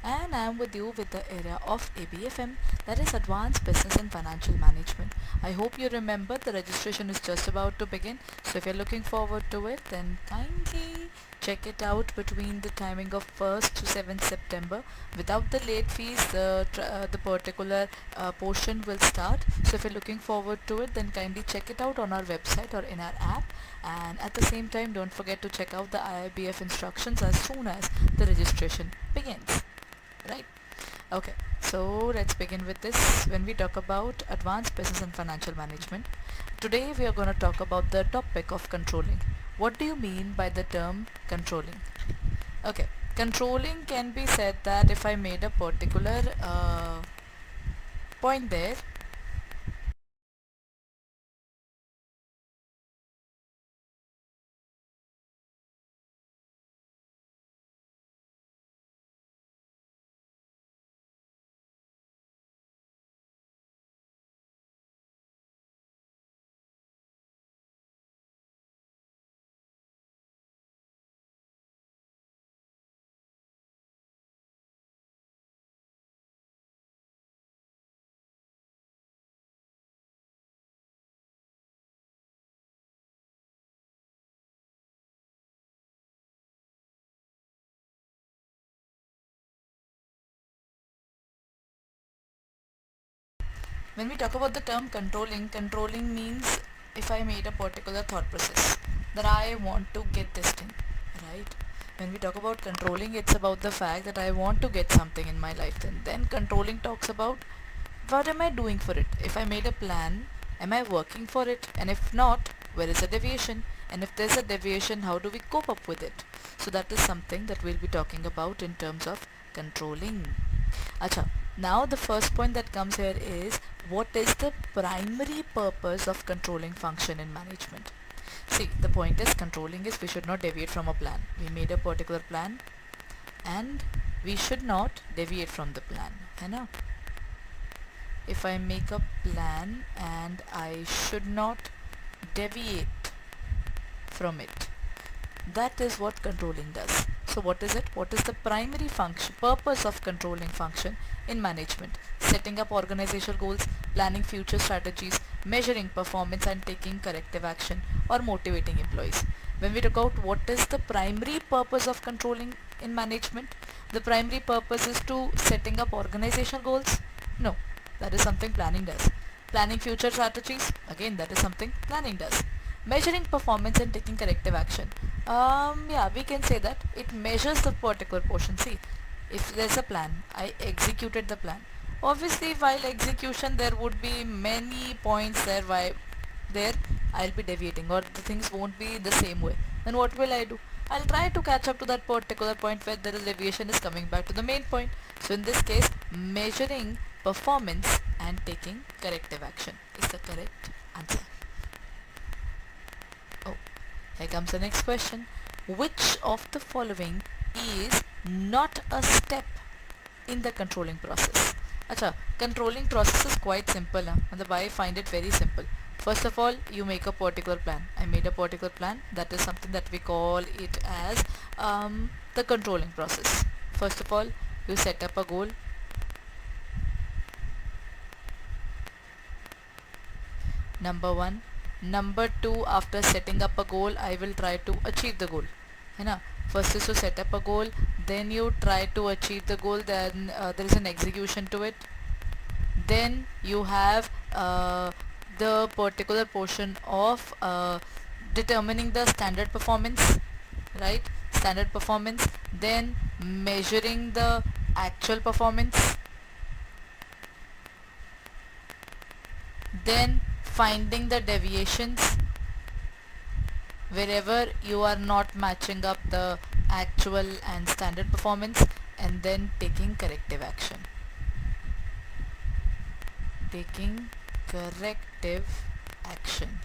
and I am with you with the area of ABFM, that is Advanced Business and Financial Management. I hope you remember the registration is just about to begin, so if you're looking forward to it, then kindly check it out between the timing of 1st to 7th September. Without the late fees, the particular portion will start. So if you're looking forward to it, then kindly check it out on our website or in our app. And at the same time, don't forget to check out the IIBF instructions as soon as the registration begins. Right? Okay, so let's begin with this. When we talk about advanced business and financial management, today we are going to talk about the topic of controlling. What do you mean by the term controlling? Okay, controlling can be said that if I made a particular point there, when we talk about the term controlling, controlling means if I made a particular thought process that I want to get this thing, right? When we talk about controlling, it's about the fact that I want to get something in my life. Then controlling talks about what am I doing for it? If I made a plan, am I working for it? And if not, where is the deviation? And if there's a deviation, how do we cope up with it? So that is something that we'll be talking about in terms of controlling. Acha, now the first point that comes here is what is the primary purpose of controlling function in management? See, the point is controlling is we should not deviate from a plan. We made a particular plan and we should not deviate from the plan. है ना? If I make a plan and I should not deviate from it, that is what controlling does. So what is it? What is the primary function, purpose of controlling function in management? Setting up organizational goals, planning future strategies, measuring performance and taking corrective action, or motivating employees. When we talk about what is the primary purpose of controlling in management, the primary purpose is to setting up organizational goals? No, that is something planning does. Planning future strategies? Again, that is something planning does. Measuring performance and taking corrective action. Yeah, we can say that it measures the particular portion. See, if there's a plan, I executed the plan. Obviously, while execution, there would be many points there why there I'll be deviating or the things won't be the same way. Then what will I do? I'll try to catch up to that particular point where there is deviation is coming back to the main point. So in this case, measuring performance and taking corrective action is the correct answer. Oh, here comes the next question. Which of the following is not a step in the controlling process? Acha, controlling process is quite simple. I find it very simple. First of all, you make a particular plan. I made a particular plan. That is something that we call it as the controlling process. First of all, you set up a goal. Number one. Number two, after setting up a goal, I will try to achieve the goal. है ना? First is to set up a goal, then you try to achieve the goal, then there is an execution to it. Then you have the particular portion of determining the standard performance, right? Standard performance, then measuring the actual performance, then finding the deviations wherever you are not matching up the actual and standard performance, and then taking corrective action. Taking corrective action.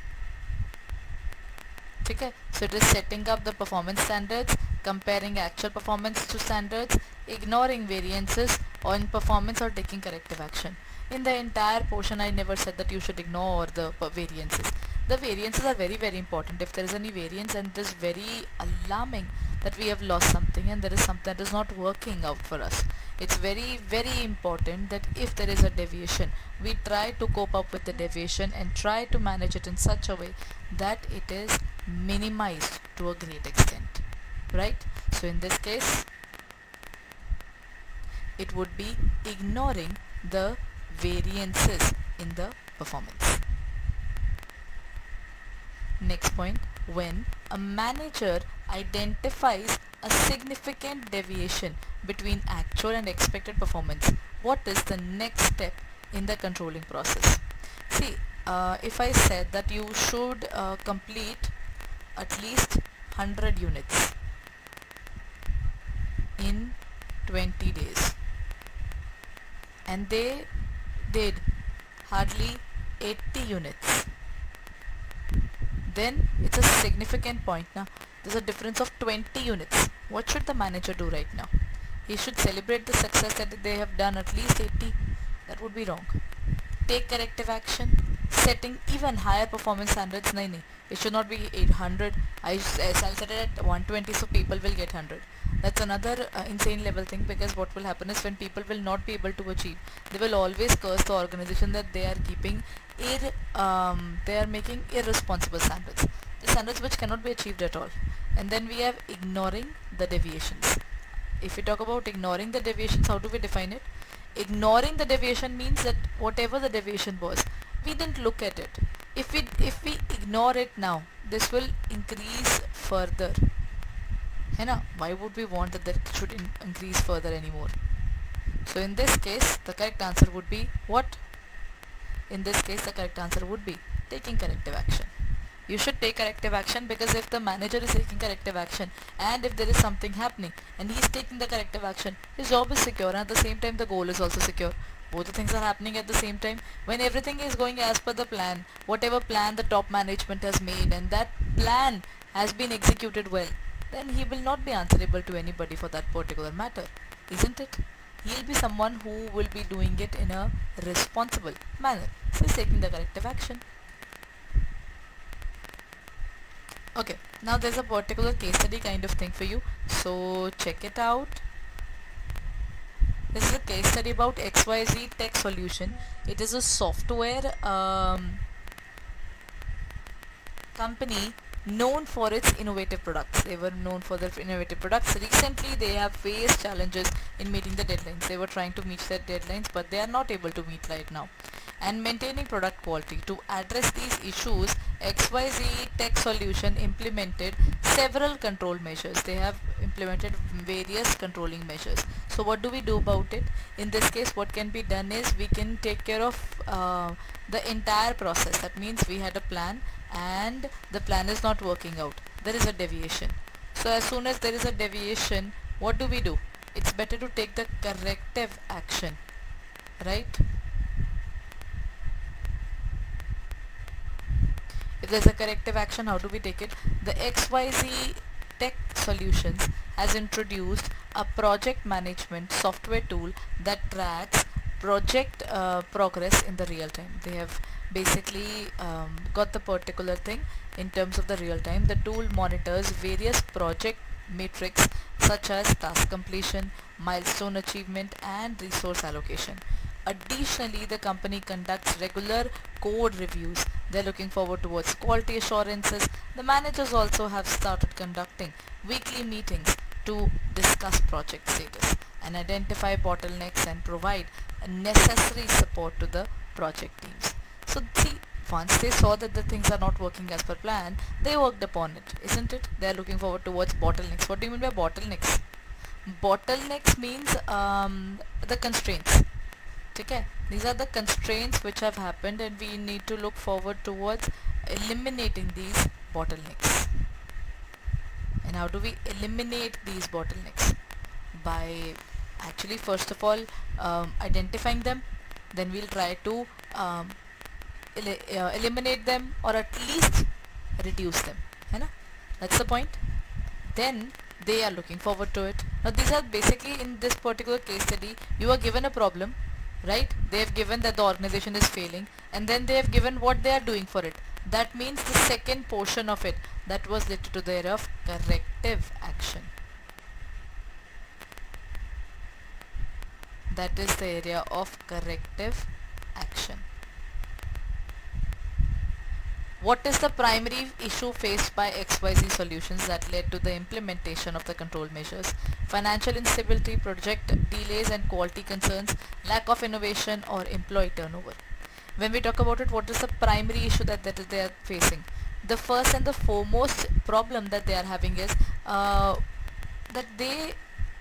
Okay, so it is setting up the performance standards, comparing actual performance to standards, ignoring variances on performance, or taking corrective action. In the entire portion, I never said that you should ignore the variances. The variances are very, very important. If there is any variance, and it is very alarming that we have lost something and there is something that is not working out for us. It's very important that if there is a deviation, we try to cope up with the deviation and try to manage it in such a way that it is minimized to a great extent, right? So in this case, it would be ignoring the variances in the performance. Next point, when a manager identifies a significant deviation between actual and expected performance, what is the next step in the controlling process? See, if I said that you should complete at least 100 units in 20 days, and they did hardly 80 units, then it's a significant point. Now there's a difference of 20 units. What should the manager do right now? He should celebrate the success that they have done at least 80. That would be wrong. Take corrective action, setting even higher performance standards. Nahi, it should not be 800. I'll set it at 120 so people will get 100. That's another insane level thing, because what will happen is when people will not be able to achieve, they will always curse the organization that they are keeping they are making irresponsible standards, the standards which cannot be achieved at all. And then we have ignoring the deviations. If we talk about ignoring the deviations, how do we define it? Ignoring the deviation means that whatever the deviation was, we didn't look at it. If we ignore it now, this will increase further. Why would we want that should increase further anymore? So in this case, the correct answer would be what? In this case, the correct answer would be taking corrective action. You should take corrective action, because if the manager is taking corrective action and if there is something happening and he is taking the corrective action, his job is secure, and at the same time the goal is also secure. Both the things are happening at the same time. When everything is going as per the plan, whatever plan the top management has made, and that plan has been executed well, then he will not be answerable to anybody for that particular matter, isn't it? He'll be someone who will be doing it in a responsible manner. So he's taking the corrective action. Okay, now there's a particular case study kind of thing for you, so check it out. This is a case study about XYZ Tech Solution. It is a software company known for its innovative products. They were known for their innovative products. Recently, they have faced challenges in meeting the deadlines. They were trying to meet their deadlines, but they are not able to meet right now. And maintaining product quality. To address these issues, XYZ Tech Solution implemented several control measures. They have implemented various controlling measures. So what do we do about it? In this case, what can be done is we can take care of the entire process. That means we had a plan and the plan is not working out. There is a deviation. So as soon as there is a deviation, what do we do? It's better to take the corrective action, right? If there's a corrective action, how do we take it? The XYZ Tech Solutions has introduced a project management software tool that tracks project progress in the real time. They have basically got the particular thing in terms of the real time. The tool monitors various project metrics such as task completion, milestone achievement, and resource allocation. Additionally, the company conducts regular code reviews. They're looking forward towards quality assurances. The managers also have started conducting weekly meetings to discuss project status and identify bottlenecks and provide necessary support to the project teams. So see, once they saw that the things are not working as per plan, they worked upon it, isn't it? They are looking forward towards bottlenecks. What do you mean by bottlenecks? Bottlenecks means the constraints. Okay, these are the constraints which have happened, and we need to look forward towards eliminating these bottlenecks. And how do we eliminate these bottlenecks? By actually first of all identifying them, then we'll try to eliminate them, or at least reduce them. That's the point. Then they are looking forward to it. Now these are basically, in this particular case study, you are given a problem, right? They have given that the organization is failing, and then they have given what they are doing for it. That means the second portion of it, that was related to their of corrective action. that is the area of corrective action. What is the primary issue faced by XYZ solutions that led to the implementation of the control measures? Financial instability, project delays and quality concerns, lack of innovation or employee turnover. When we talk about it, what is the primary issue that they are facing? The first and the foremost problem that they are having is that they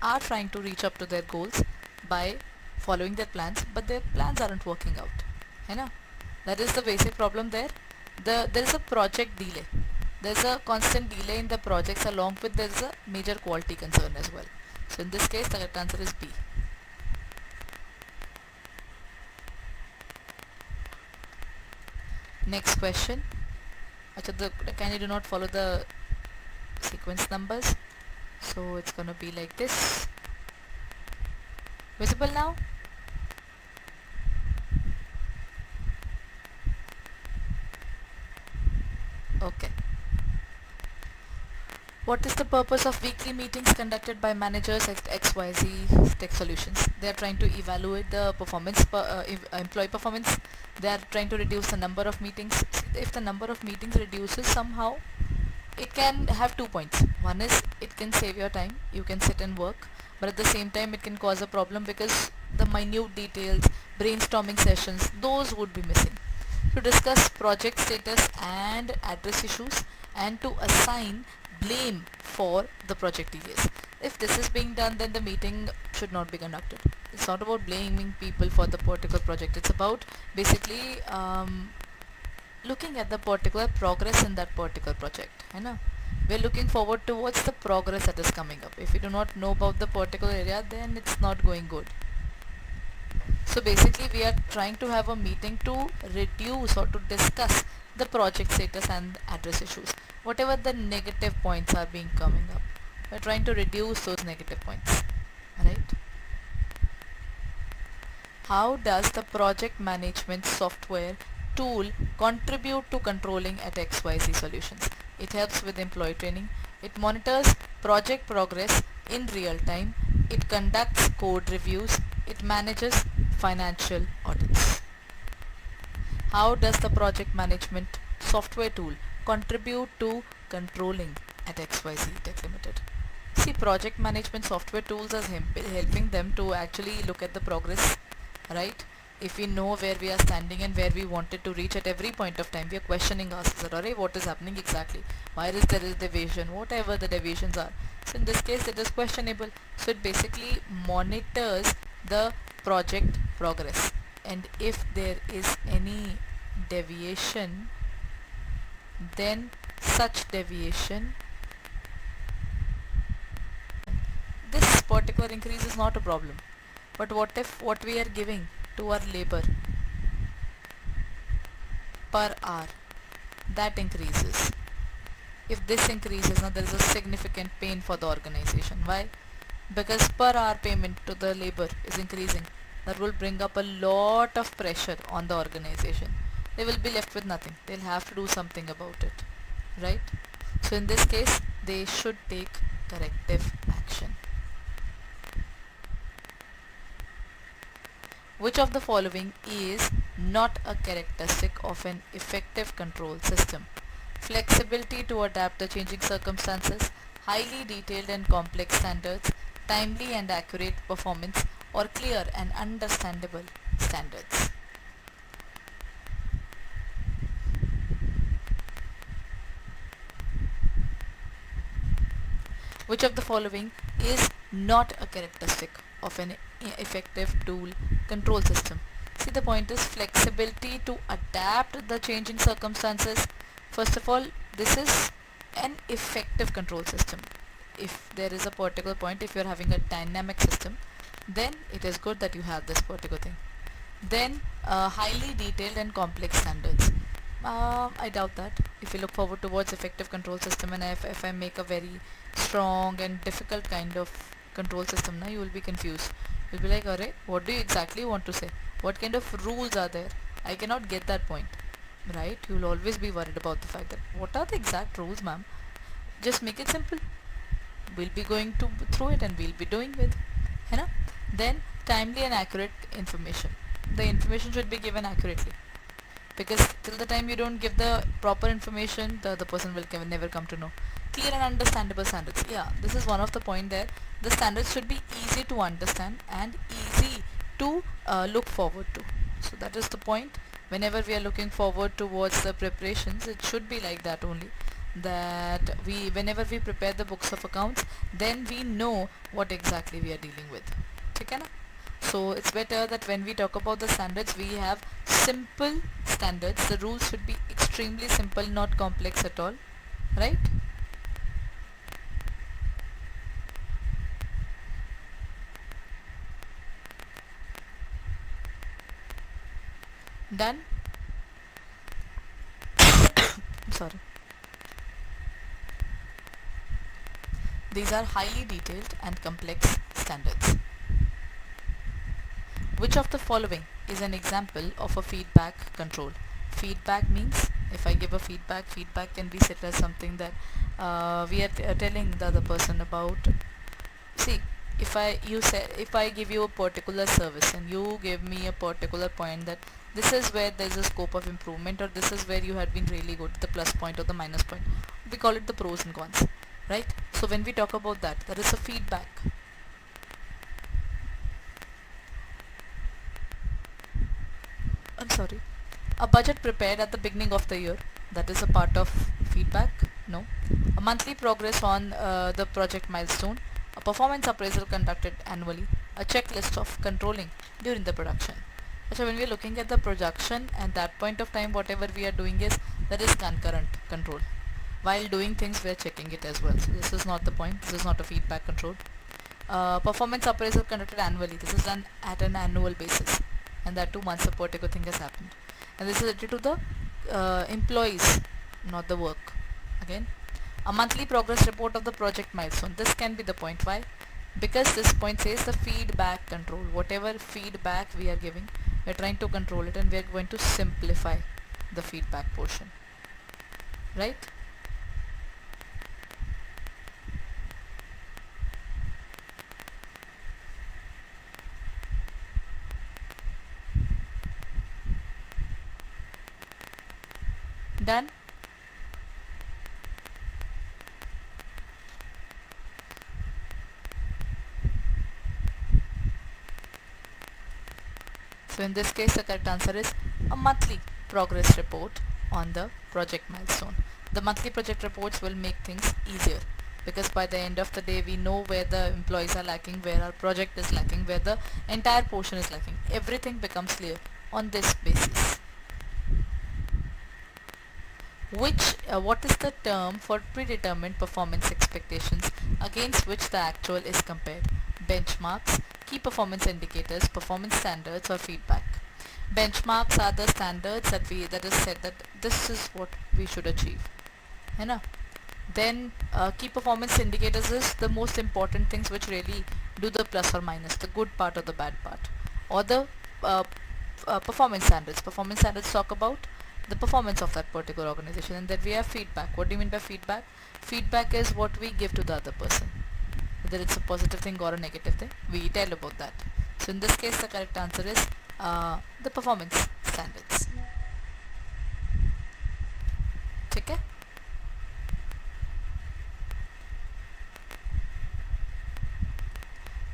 are trying to reach up to their goals by following their plans, but their plans aren't working out. है ना? That is the basic problem there. There is a project delay. There is a constant delay in the projects, along with there is a major quality concern as well. So in this case, the correct answer is B. Next question. Can you do not follow the sequence numbers? So it's gonna be like this. Visible now? Okay. What is the purpose of weekly meetings conducted by managers at XYZ Tech Solutions? They are trying to evaluate the performance, employee performance. They are trying to reduce the number of meetings. If the number of meetings reduces somehow, it can have 2 points. One is it can save your time. You can sit and work, but at the same time it can cause a problem because the minute details, brainstorming sessions, those would be missing. To discuss project status and address issues, and to assign blame for the project delays. If this is being done, then the meeting should not be conducted. It's not about blaming people for the particular project. It's about basically looking at the particular progress in that particular project. We're looking forward towards the progress that is coming up. If you do not know about the particular area, then it's not going good. So basically we are trying to have a meeting to reduce or to discuss the project status and address issues. Whatever the negative points are being coming up, we're trying to reduce those negative points. Right? How does the project management software tool contribute to controlling at XYZ Solutions? It helps with employee training. It monitors project progress in real time. It conducts code reviews. It manages financial audits. How does the project management software tool contribute to controlling at XYZ Tech Limited? See, project management software tools are helping them to actually look at the progress, right? If we know where we are standing and where we wanted to reach at every point of time, we are questioning ourselves, alright, what is happening exactly? Why is there a deviation? Whatever the deviations are. So in this case, it is questionable. So it basically monitors the project progress, and if there is any deviation, then such deviation, this particular increase is not a problem. But what if what we are giving to our labor per hour, that increases? If this increases, now there is a significant pain for the organization. Why? Because per hour payment to the labor is increasing. That will bring up a lot of pressure on the organization. They will be left with nothing. They'll have to do something about it, right? So in this case, they should take corrective action. Which of the following is not a characteristic of an effective control system? Flexibility to adapt to changing circumstances, highly detailed and complex standards, timely and accurate performance, or clear and understandable standards. Which of the following is not a characteristic of an effective tool control system? See, the point is flexibility to adapt the changing circumstances. First of all, this is an effective control system. If there is a particular point, if you are having a dynamic system, then it is good that you have this particular thing. Then highly detailed and complex standards. I doubt that. If you look forward towards effective control system, and if I make a very strong and difficult kind of control system, now you will be confused. You'll be like, alright, what do you exactly want to say? What kind of rules are there? I cannot get that point, right? You will always be worried about the fact that what are the exact rules, ma'am? Just make it simple. We'll be going through it and we'll be doing with, है ना? Then timely and accurate information. The information should be given accurately, because till the time you don't give the proper information, the person will never come to know. Clear and understandable standards. Yeah, this is one of the point there. The standards should be easy to understand and easy to look forward to. So that is the point. Whenever we are looking forward towards the preparations, it should be like that only, that whenever we prepare the books of accounts, then we know what exactly we are dealing with. Okay, na? So it's better that when we talk about the standards, we have simple standards. The rules should be extremely simple, not complex at all, right? Done? Sorry. These are highly detailed and complex standards. Which of the following is an example of a feedback control? Feedback means, if I give a feedback can be said as something that we are telling the other person about. See, if I give you a particular service and you give me a particular point that this is where there is a scope of improvement, or this is where you had been really good, the plus point or the minus point, we call it the pros and cons, right? So when we talk about that, there is a feedback. I'm sorry, a budget prepared at the beginning of the year, that is a part of feedback. No. A monthly progress on the project milestone, a performance appraisal conducted annually, a checklist of controlling during the production. So when we are looking at the production, at that point of time, whatever we are doing is, that is concurrent control. While doing things, we are checking it as well. So this is not the point. This is not a feedback control. Performance appraisal conducted annually. This is done at an annual basis, and that 2 months a particular thing has happened. And this is related to the employees, not the work. Again, a monthly progress report of the project milestone. This can be the point. Why? Because this point says the feedback control. Whatever feedback we are giving, we are trying to control it, and we are going to simplify the feedback portion, right? Done? So in this case, the correct answer is a monthly progress report on the project milestone. The monthly project reports will make things easier, because by the end of the day, we know where the employees are lacking, where our project is lacking, where the entire portion is lacking. Everything becomes clear on this basis. What is the term for predetermined performance expectations against which the actual is compared? Benchmarks, key performance indicators, performance standards, or feedback. Benchmarks are the standards that is said that this is what we should achieve, है ना? Then key performance indicators is the most important things which really do the plus or minus, the good part or the bad part. Or the performance standards. Performance standards talk about the performance of that particular organization. And then we have feedback. What do you mean by feedback? Feedback is what we give to the other person, whether it's a positive thing or a negative thing, we tell about that. So in this case, the correct answer is the performance standards. Okay?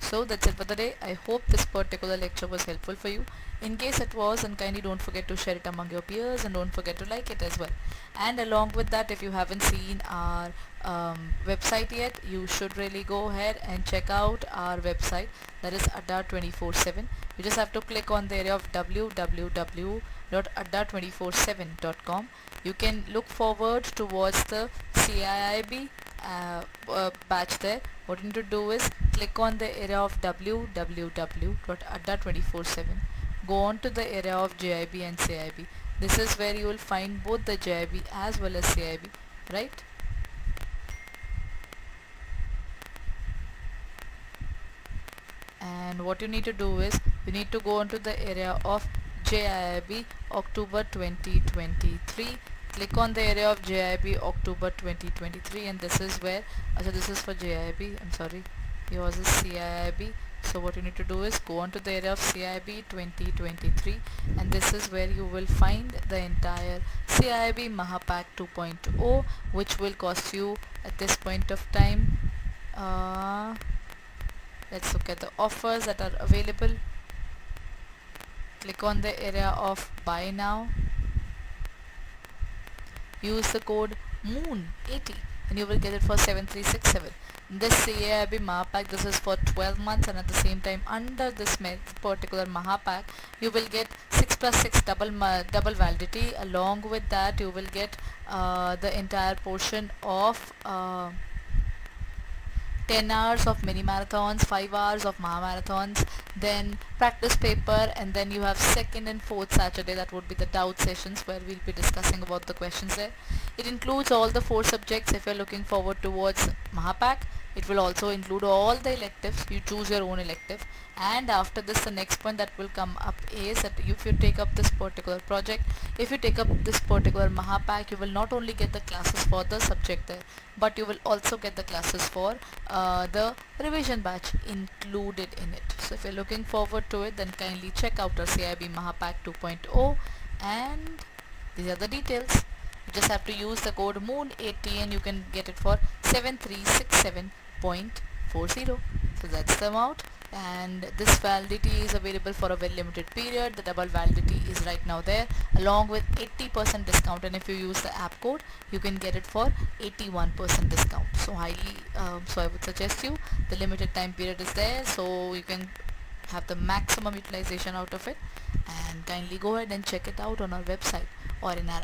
So that's it for the day. I hope this particular lecture was helpful for you. In case it was, and kindly don't forget to share it among your peers, and don't forget to like it as well. And along with that, if you haven't seen our website yet, you should really go ahead and check out our website, that is Adda 24/7. You just have to click on the area of www.adda247.com. You can look forward towards the CAIIB batch there. What you need to do is click on the area of www.adda247. Go on to the area of JIB and CAIB. This is where you will find both the JIB as well as CAIB, right? And what you need to do is, you need to go on to the area of JIB October 2023. Click on the area of JIB October 2023, and this is where, so this is for JIB, I'm sorry, yours is CAIB. So what you need to do is go on to the area of CAIIB 2023, and this is where you will find the entire CAIIB Mahapack 2.0, which will cost you at this point of time. Let's look at the offers that are available. Click on the area of buy now. Use the code MOON80 and you will get it for 7367. This CAIIB Mahapack, this is for 12 months, and at the same time under this particular Mahapack you will get 6 plus 6 double validity. Along with that you will get the entire portion of 10 hours of mini marathons, 5 hours of marathons, then practice paper, and then you have second and fourth Saturday, that would be the doubt sessions where we'll be discussing about the questions there. It includes all the 4 subjects. If you're looking forward towards Mahapack, it will also include all the electives. You choose your own elective, and after this the next point that will come up is that if you take up this particular project, if you take up this particular Mahapack, you will not only get the classes for the subject there, but you will also get the classes for the revision batch included in it. So if you're looking forward to it, then kindly check out our CAIIB Mahapack 2.0, and these are the details. You just have to use the code MOON80 and you can get it for 7367.40. So that's the amount, and this validity is available for a very limited period. The double validity is right now there along with 80% discount, and if you use the app code you can get it for 81% discount. So I would suggest you, the limited time period is there, so you can have the maximum utilization out of it, and kindly go ahead and check it out on our website or in our